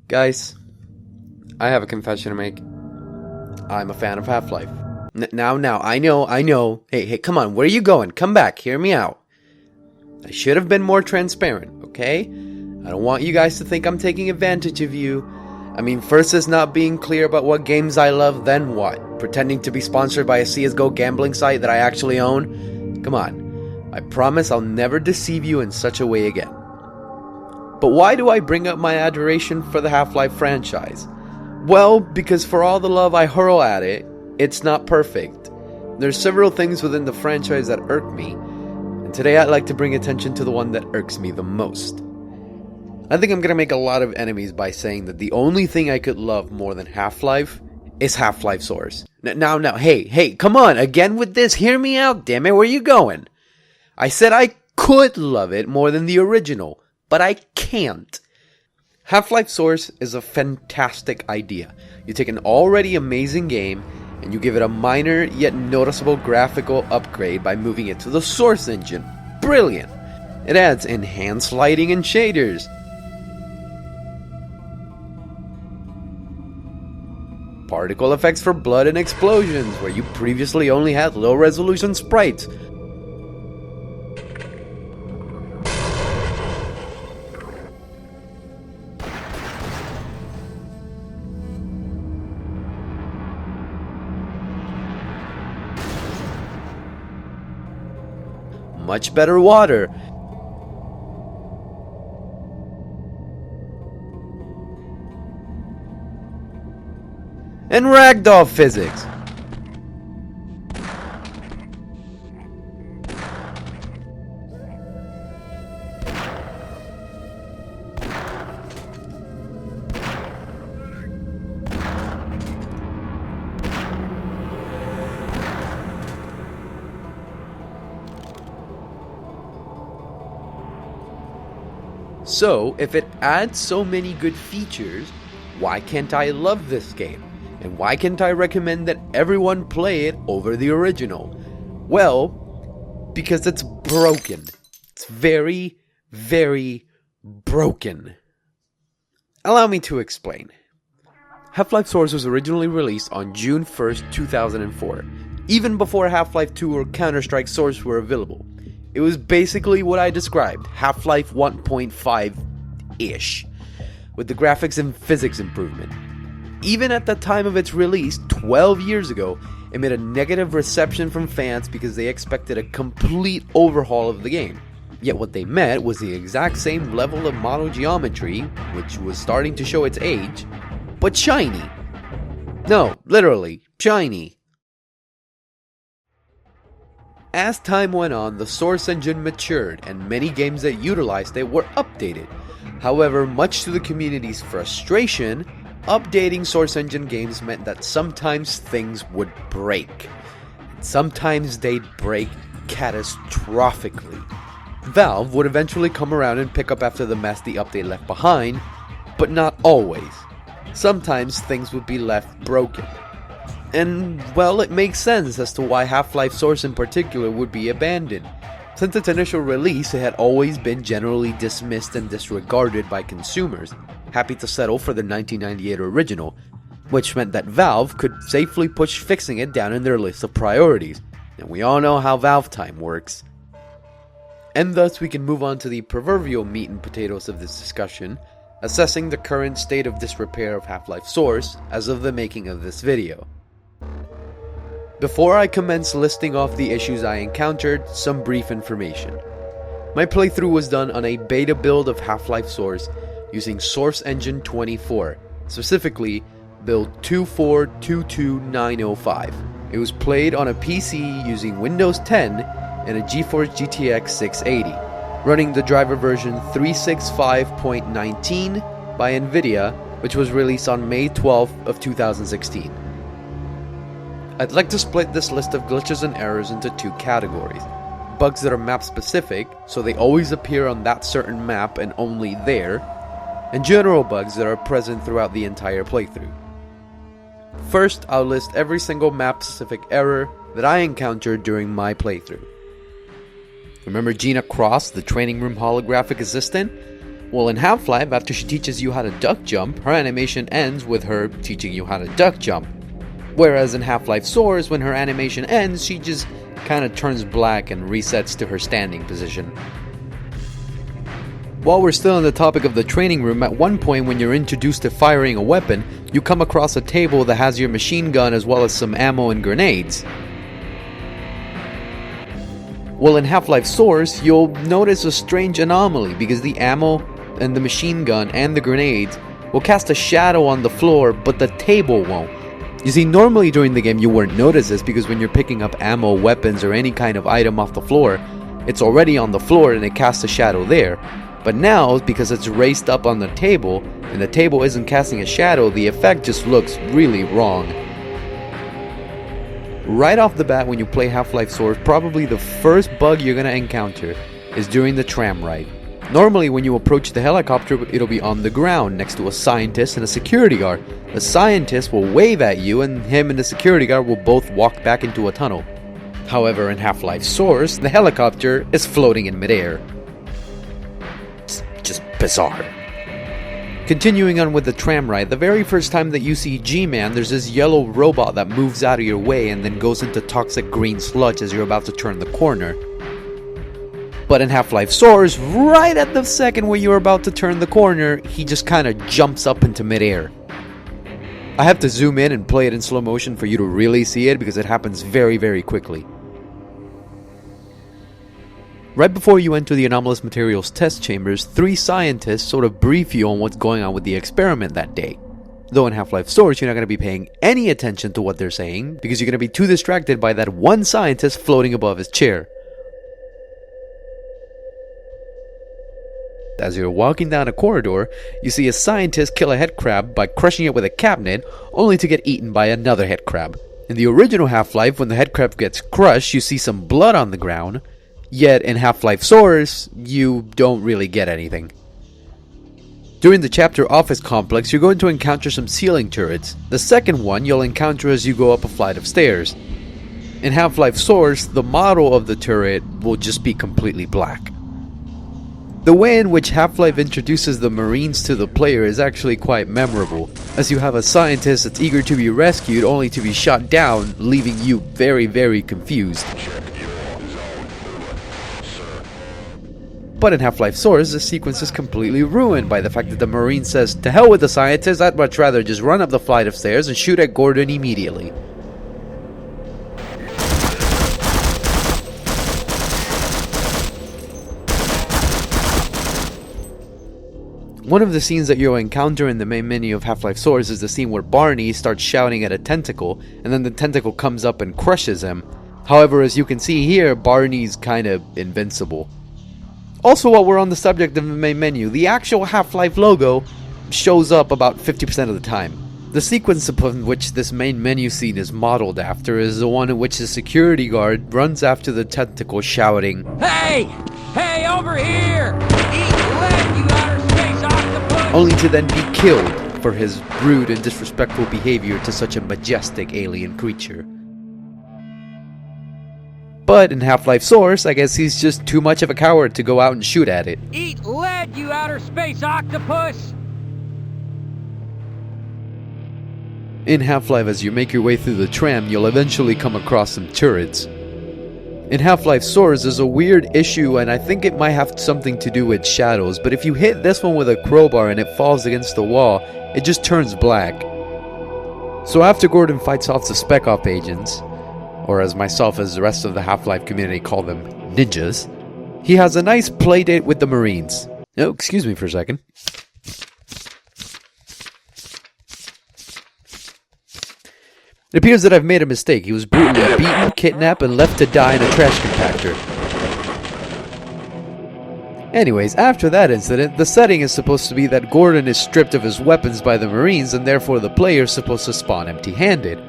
Guys, I have a confession to make. I'm a fan of Half-Life. Now, I know. Hey, come on, where are you going? Come back, hear me out. I should have been more transparent, okay? I don't want you guys to think I'm taking advantage of you. I mean, first is not being clear about what games I love, then what? Pretending to be sponsored by a CSGO gambling site that I actually own? Come on. I promise I'll never deceive you in such a way again. But why do I bring up my adoration for the Half-Life franchise? Well, because for all the love I hurl at it, it's not perfect. There's several things within the franchise that irk me, and today I'd like to bring attention to the one that irks me the most. I think I'm gonna make a lot of enemies by saying that the only thing I could love more than Half-Life is Half-Life Source. Now, hey, come on, again with this, hear me out, damn it, where you going? I said I could love it more than the original, but I can't. Half-Life Source is a fantastic idea. You take an already amazing game, and you give it a minor yet noticeable graphical upgrade by moving it to the Source engine. Brilliant! It adds enhanced lighting and shaders. Particle effects for blood and explosions, where you previously only had low-resolution sprites. Much better water. And ragdoll physics. So, if it adds so many good features, why can't I love this game? And why can't I recommend that everyone play it over the original? Well, because it's broken. It's very, very broken. Allow me to explain. Half-Life Source was originally released on June 1st, 2004, even before Half-Life 2 or Counter-Strike Source were available. It was basically what I described, Half-Life 1.5-ish, with the graphics and physics improvement. Even at the time of its release, 12 years ago, it made a negative reception from fans because they expected a complete overhaul of the game. Yet what they met was the exact same level of model geometry, which was starting to show its age, but shiny. No, literally, shiny. As time went on, the Source engine matured, and many games that utilized it were updated. However, much to the community's frustration, updating Source engine games meant that sometimes things would break. Sometimes they'd break catastrophically. Valve would eventually come around and pick up after the mess the update left behind, but not always. Sometimes things would be left broken. And, well, it makes sense as to why Half-Life Source in particular would be abandoned. Since its initial release, it had always been generally dismissed and disregarded by consumers, happy to settle for the 1998 original, which meant that Valve could safely push fixing it down in their list of priorities, and we all know how Valve time works. And thus we can move on to the proverbial meat and potatoes of this discussion, assessing the current state of disrepair of Half-Life Source as of the making of this video. Before I commence listing off the issues I encountered, some brief information. My playthrough was done on a beta build of Half-Life Source using Source Engine 24, specifically build 2422905. It was played on a PC using Windows 10 and a GeForce GTX 680, running the driver version 365.19 by NVIDIA, which was released on May 12th of 2016. I'd like to split this list of glitches and errors into two categories. Bugs that are map specific, so they always appear on that certain map and only there, and general bugs that are present throughout the entire playthrough. First, I'll list every single map specific error that I encountered during my playthrough. Remember Gina Cross, the training room holographic assistant? Well, in Half-Life, after she teaches you how to duck jump, her animation ends with her teaching you how to duck jump. Whereas in Half-Life Source, when her animation ends, she just kind of turns black and resets to her standing position. While we're still on the topic of the training room, at one point when you're introduced to firing a weapon, you come across a table that has your machine gun as well as some ammo and grenades. Well, in Half-Life Source, you'll notice a strange anomaly because the ammo and the machine gun and the grenades will cast a shadow on the floor, but the table won't. You see, normally during the game you wouldn't notice this because when you're picking up ammo, weapons, or any kind of item off the floor, it's already on the floor and it casts a shadow there. But now, because it's raised up on the table, and the table isn't casting a shadow, the effect just looks really wrong. Right off the bat when you play Half-Life Source, probably the first bug you're gonna encounter is during the tram ride. Normally when you approach the helicopter, it'll be on the ground next to a scientist and a security guard. The scientist will wave at you and him and the security guard will both walk back into a tunnel. However, in Half-Life Source, the helicopter is floating in midair. It's just bizarre. Continuing on with the tram ride, the very first time that you see G-Man, there's this yellow robot that moves out of your way and then goes into toxic green sludge as you're about to turn the corner. But in Half-Life Source, right at the second when you're about to turn the corner, he just kind of jumps up into midair. I have to zoom in and play it in slow motion for you to really see it because it happens very, very quickly. Right before you enter the anomalous materials test chambers, 3 scientists sort of brief you on what's going on with the experiment that day. Though in Half-Life Source, you're not going to be paying any attention to what they're saying because you're going to be too distracted by that one scientist floating above his chair. As you're walking down a corridor, you see a scientist kill a headcrab by crushing it with a cabinet, only to get eaten by another headcrab. In the original Half-Life, when the headcrab gets crushed, you see some blood on the ground, yet in Half-Life Source, you don't really get anything. During the chapter Office Complex, you're going to encounter some ceiling turrets. The second one you'll encounter as you go up a flight of stairs. In Half-Life Source, the model of the turret will just be completely black. The way in which Half-Life introduces the Marines to the player is actually quite memorable, as you have a scientist that's eager to be rescued only to be shot down, leaving you very, very confused. But in Half-Life Source, the sequence is completely ruined by the fact that the Marine says, "To hell with the scientist, I'd much rather just run up the flight of stairs and shoot at Gordon immediately." One of the scenes that you'll encounter in the main menu of Half-Life Source is the scene where Barney starts shouting at a tentacle, and then the tentacle comes up and crushes him. However, as you can see here, Barney's kinda invincible. Also, while we're on the subject of the main menu, the actual Half-Life logo shows up about 50% of the time. The sequence upon which this main menu scene is modeled after is the one in which the security guard runs after the tentacle shouting, "Hey! Hey, over here! Eat lead, you outer space octopus!" Only to then be killed for his rude and disrespectful behavior to such a majestic alien creature. But in Half-Life Source, I guess he's just too much of a coward to go out and shoot at it. "Eat lead, you outer space octopus!" In Half-Life, as you make your way through the tram, you'll eventually come across some turrets. In Half-Life Source, there's a weird issue, and I think it might have something to do with shadows, but if you hit this one with a crowbar and it falls against the wall, it just turns black. So after Gordon fights off the Spec Op agents, or as myself as the rest of the Half-Life community call them, ninjas, he has a nice playdate with the Marines. Oh, excuse me for a second. It appears that I've made a mistake. He was brutally beaten, kidnapped, and left to die in a trash compactor. Anyways, after that incident, the setting is supposed to be that Gordon is stripped of his weapons by the Marines, and therefore the player is supposed to spawn empty-handed.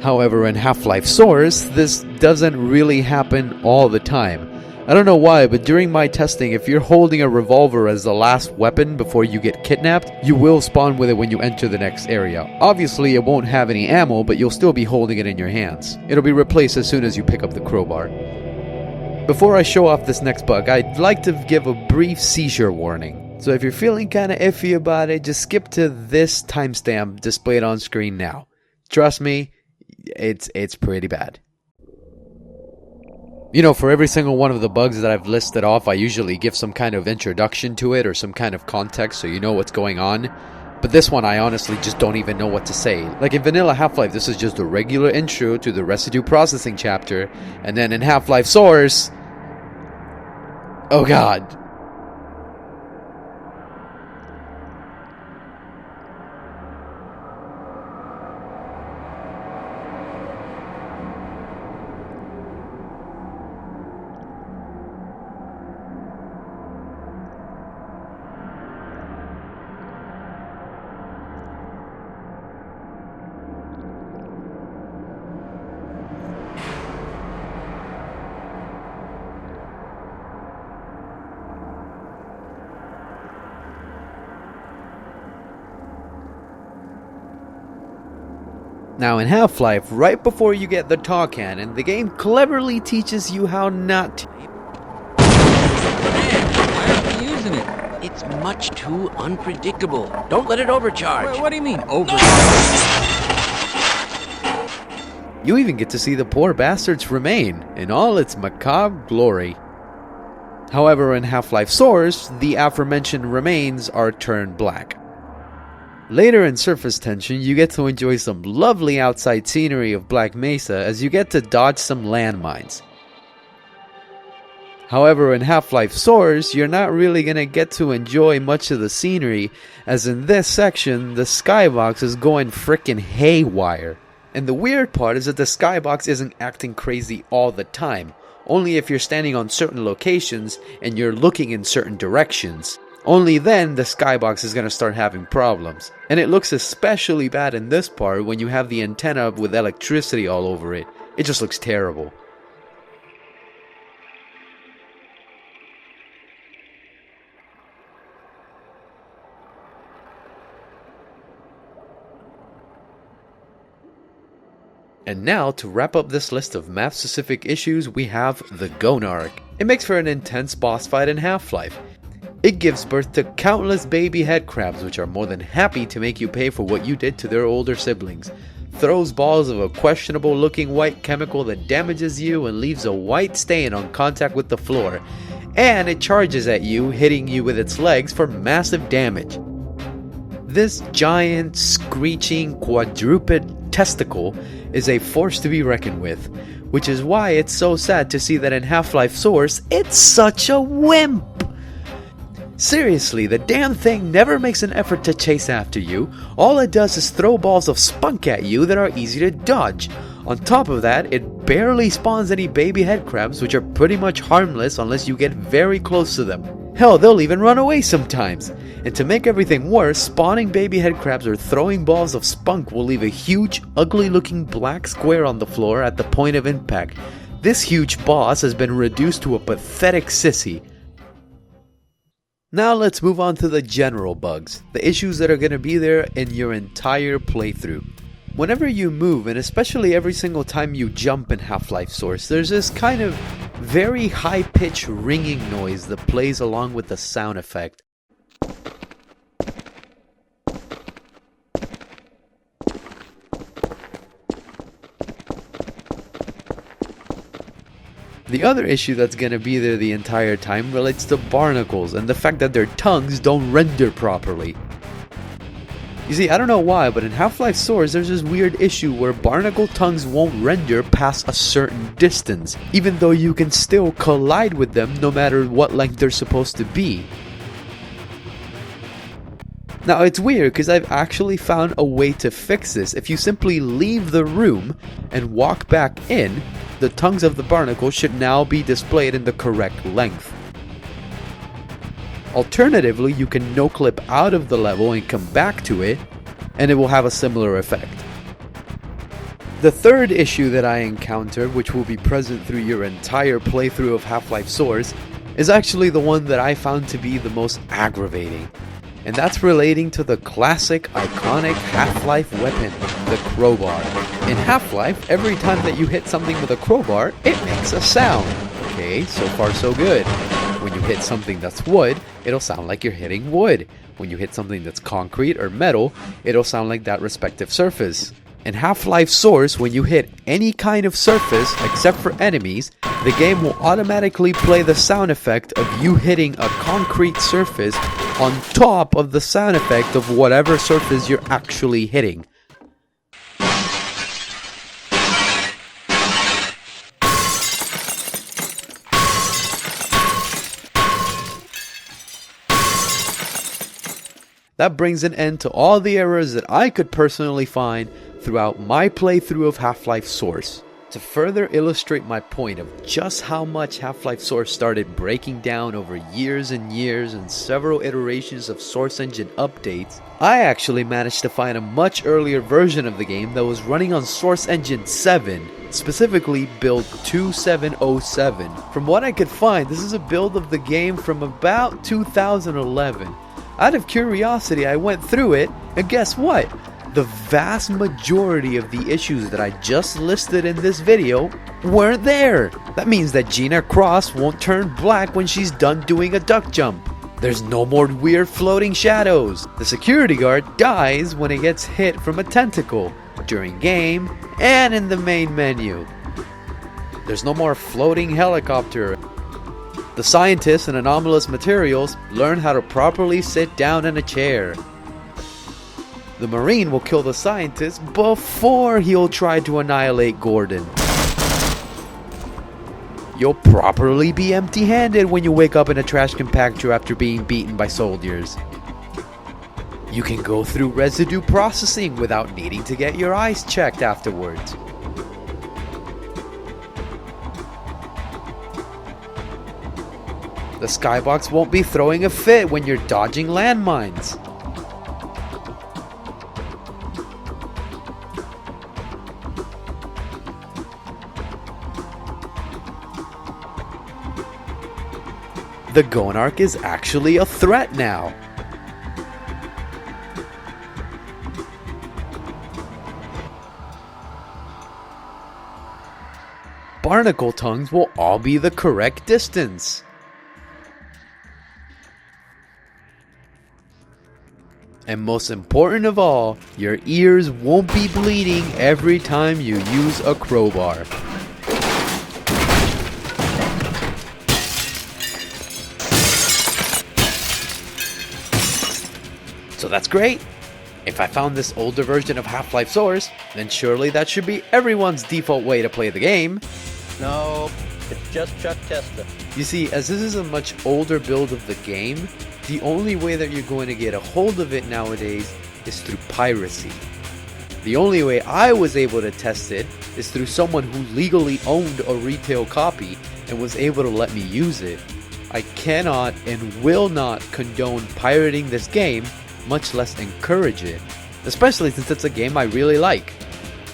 However, in Half-Life Source, this doesn't really happen all the time. I don't know why, but during my testing, if you're holding a revolver as the last weapon before you get kidnapped, you will spawn with it when you enter the next area. Obviously, it won't have any ammo, but you'll still be holding it in your hands. It'll be replaced as soon as you pick up the crowbar. Before I show off this next bug, I'd like to give a brief seizure warning. So if you're feeling kind of iffy about it, just skip to this timestamp displayed on screen now. Trust me, it's pretty bad. You know, for every single one of the bugs that I've listed off, I usually give some kind of introduction to it or some kind of context so you know what's going on. But this one, I honestly just don't even know what to say. Like in vanilla Half-Life, this is just a regular intro to the residue processing chapter. And then in Half-Life Source... oh god. Now in Half-Life, right before you get the tar cannon, the game cleverly teaches you how not to... Man, why aren't we using it? It's much too unpredictable. Don't let it overcharge. What do you mean, overcharge? You even get to see the poor bastard's remain in all its macabre glory. However, in Half-Life Source, the aforementioned remains are turned black. Later in Surface Tension, you get to enjoy some lovely outside scenery of Black Mesa as you get to dodge some landmines. However, in Half-Life Source, you're not really gonna get to enjoy much of the scenery, as in this section, the skybox is going frickin' haywire. And the weird part is that the skybox isn't acting crazy all the time, only if you're standing on certain locations and you're looking in certain directions. Only then the skybox is going to start having problems. And it looks especially bad in this part when you have the antenna with electricity all over it. It just looks terrible. And now, to wrap up this list of map-specific issues, we have the Gonarch. It makes for an intense boss fight in Half-Life. It gives birth to countless baby headcrabs, which are more than happy to make you pay for what you did to their older siblings. Throws balls of a questionable looking white chemical that damages you and leaves a white stain on contact with the floor. And it charges at you, hitting you with its legs for massive damage. This giant, screeching, quadruped testicle is a force to be reckoned with, which is why it's so sad to see that in Half-Life Source, it's such a wimp! Seriously, the damn thing never makes an effort to chase after you. All it does is throw balls of spunk at you that are easy to dodge. On top of that, it barely spawns any baby headcrabs, which are pretty much harmless unless you get very close to them. Hell, they'll even run away sometimes. And to make everything worse, spawning baby headcrabs or throwing balls of spunk will leave a huge, ugly-looking black square on the floor at the point of impact. This huge boss has been reduced to a pathetic sissy. Now let's move on to the general bugs, the issues that are going to be there in your entire playthrough. Whenever you move, and especially every single time you jump in Half-Life Source, there's this kind of very high-pitched ringing noise that plays along with the sound effect. The other issue that's going to be there the entire time relates to barnacles and the fact that their tongues don't render properly. You see, I don't know why, but in Half-Life Source there's this weird issue where barnacle tongues won't render past a certain distance, even though you can still collide with them no matter what length they're supposed to be. Now it's weird because I've actually found a way to fix this. If you simply leave the room and walk back in, the tongues of the barnacle should now be displayed in the correct length. Alternatively, you can no-clip out of the level and come back to it, and it will have a similar effect. The third issue that I encountered, which will be present through your entire playthrough of Half-Life Source, is actually the one that I found to be the most aggravating. And that's relating to the classic, iconic Half-Life weapon, the crowbar. In Half-Life, every time that you hit something with a crowbar, it makes a sound. Okay, so far so good. When When you hit something that's wood, it'll sound like you're hitting wood. When you hit something that's concrete or metal, it'll sound like that respective surface. In Half-Life Source, when you hit any kind of surface except for enemies, the game will automatically play the sound effect of you hitting a concrete surface on top of the sound effect of whatever surface you're actually hitting. That brings an end to all the errors that I could personally find throughout my playthrough of Half-Life Source. To further illustrate my point of just how much Half-Life Source started breaking down over years and years and several iterations of Source Engine updates, I actually managed to find a much earlier version of the game that was running on Source Engine 7, specifically build 2707. From what I could find, this is a build of the game from about 2011. Out of curiosity, I went through it, and guess what? The vast majority of the issues that I just listed in this video weren't there. That means that Gina Cross won't turn black when she's done doing a duck jump. There's no more weird floating shadows. The security guard dies when it gets hit from a tentacle, during game, and in the main menu. There's no more floating helicopter. The scientists and anomalous materials learn how to properly sit down in a chair. The Marine will kill the scientist before he'll try to annihilate Gordon. You'll properly be empty-handed when you wake up in a trash compactor after being beaten by soldiers. You can go through residue processing without needing to get your eyes checked afterwards. The skybox won't be throwing a fit when you're dodging landmines. The Gonarch is actually a threat now. Barnacle tongues will all be the correct distance. And most important of all, your ears won't be bleeding every time you use a crowbar. So that's great. If I found this older version of Half-Life Source, then surely that should be everyone's default way to play the game. No, it's just Chuck Testa. You see, as this is a much older build of the game, the only way that you're going to get a hold of it nowadays is through piracy. The only way I was able to test it is through someone who legally owned a retail copy and was able to let me use it. I cannot and will not condone pirating this game, much less encourage it, especially since it's a game I really like.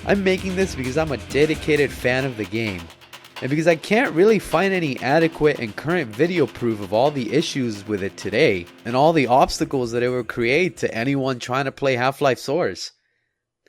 I'm making this because I'm a dedicated fan of the game, and because I can't really find any adequate and current video proof of all the issues with it today, and all the obstacles that it would create to anyone trying to play Half-Life Source.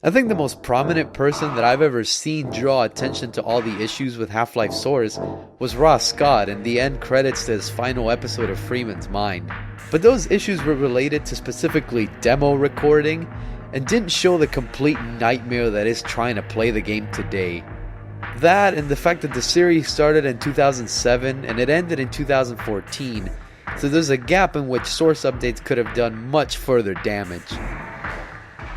I think the most prominent person that I've ever seen draw attention to all the issues with Half-Life Source was Ross Scott in the end credits to his final episode of Freeman's Mind. But those issues were related to specifically demo recording and didn't show the complete nightmare that is trying to play the game today. That and the fact that the series started in 2007 and it ended in 2014, so there's a gap in which Source updates could have done much further damage.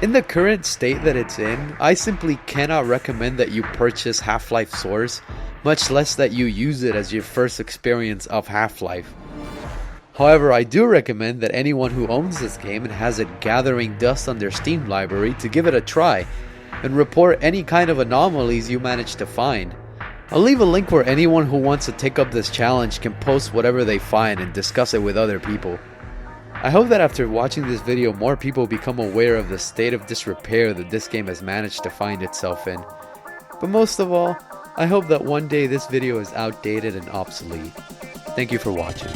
In the current state that it's in, I simply cannot recommend that you purchase Half-Life Source, much less that you use it as your first experience of Half-Life. However, I do recommend that anyone who owns this game and has it gathering dust on their Steam library to give it a try, and report any kind of anomalies you manage to find. I'll leave a link where anyone who wants to take up this challenge can post whatever they find and discuss it with other people. I hope that after watching this video more people become aware of the state of disrepair that this game has managed to find itself in. But most of all, I hope that one day this video is outdated and obsolete. Thank you for watching.